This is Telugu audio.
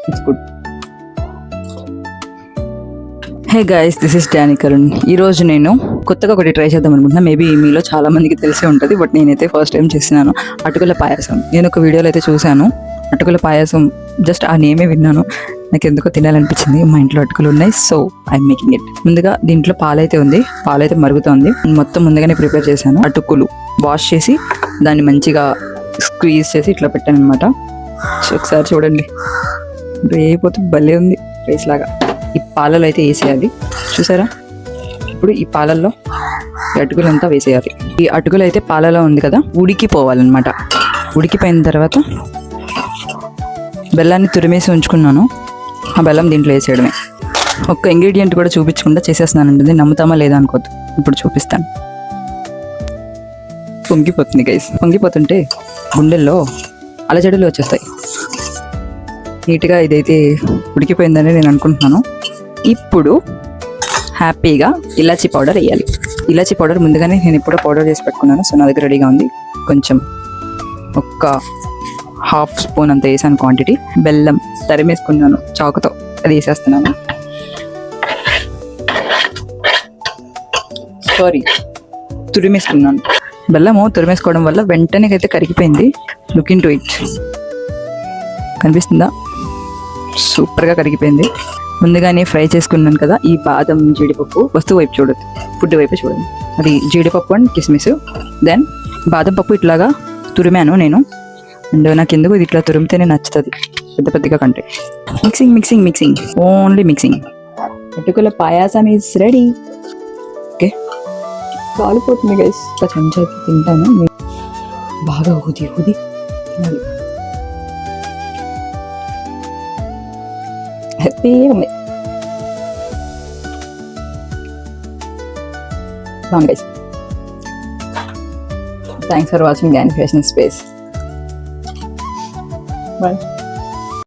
It's good. Hey guys, this is Danny Karun. ఈరోజు నేను కొత్తగా ఒకటి ట్రై చేద్దాం అనుకుంటున్నా. మేబీ మీలో చాలా మందికి తెలిసే ఉంటుంది, బట్ నేనైతే ఫస్ట్ టైం చేస్తున్నాను. అటుకుల పాయసం. నేను ఒక వీడియోలో అయితే చూశాను అటుకుల పాయసం. జస్ట్ ఆ నేమే విన్నాను, నాకు ఎందుకో తినాలనిపించింది. మా ఇంట్లో అటుకులు ఉన్నాయి, సో ఐఎమ్ మేకింగ్ ఇట్. ముందుగా దీంట్లో పాలైతే ఉంది, పాలైతే మరుగుతోంది. మొత్తం ముందుగానే ప్రిపేర్ చేశాను. అటుకులు వాష్ చేసి దాన్ని మంచిగా స్క్వీజ్ చేసి ఇట్లా పెట్టాను అనమాట. ఒకసారి చూడండి, వేయిపోతే భలే ఉంది రైస్ లాగా. ఈ పాలలో అయితే వేసేయాలి, చూసారా? ఇప్పుడు ఈ పాలల్లో అటుకులంతా వేసేయాలి. ఈ అటుకులు అయితే పాలలో ఉంది కదా, ఉడికిపోవాలన్నమాట. ఉడికిపోయిన తర్వాత బెల్లాన్ని తురిమేసి ఉంచుకున్నాను, ఆ బెల్లం దీంట్లో వేసేయడమే. ఒక్క ఇంగ్రీడియంట్ కూడా చూపించకుండా చేసేస్తున్నానంటుంది. నమ్ముతామా లేదా అనుకోద్దు, ఇప్పుడు చూపిస్తాను. పొంగిపోతుంది గైస్. పొంగిపోతుంటే గుండెల్లో అలజడులు వచ్చేస్తాయి. నీట్గా ఇదైతే ఉడికిపోయిందని నేను అనుకుంటున్నాను. ఇప్పుడు హ్యాపీగా ఇలాచీ పౌడర్ వేయాలి. ఇలాచీ పౌడర్ ముందుగానే నేను ఎప్పుడో పౌడర్ చేసి పెట్టుకున్నాను, సో నా దగ్గర రెడీగా ఉంది. కొంచెం ఒక్క హాఫ్ స్పూన్ అంత వేసాను క్వాంటిటీ. బెల్లం తరిమేసుకున్నాను చాకుతో, అది వేసేస్తున్నాను. తురిమేసుకున్నాను. బెల్లము తురిమేసుకోవడం వల్ల వెంటనే అయితే కరిగిపోయింది. Look in to it. కనిపిస్తుందా? సూపర్గా కరిగిపోయింది. ముందుగానే ఫ్రై చేసుకున్నాను కదా ఈ బాదం జీడిపప్పు. వస్తువు వైపు చూడదు, ఫుడ్ వైపు చూడండి. అది జీడిపప్పు అండ్ కిస్మిస్. దెన్ బాదం పప్పు ఇట్లాగా తురిమాను నేను. అండ్ నాకు ఎందుకు ఇది ఇట్లా తురిమితేనే నచ్చుతుంది, పెద్ద పెద్దగా కంటే. Mixing mixing mixing, only mixing. అటుకుల పాయాసం ఈజ్ రెడీ. ఓకే, కాలిపోతుంది గైస్. ఒక చెంచా అయితే తింటాను. బాగా ఊది ఊది తినాలి. హ్యాపీగా ఉంది. బాగుంది guys. Thanks for watching Danny fashion space. Bye.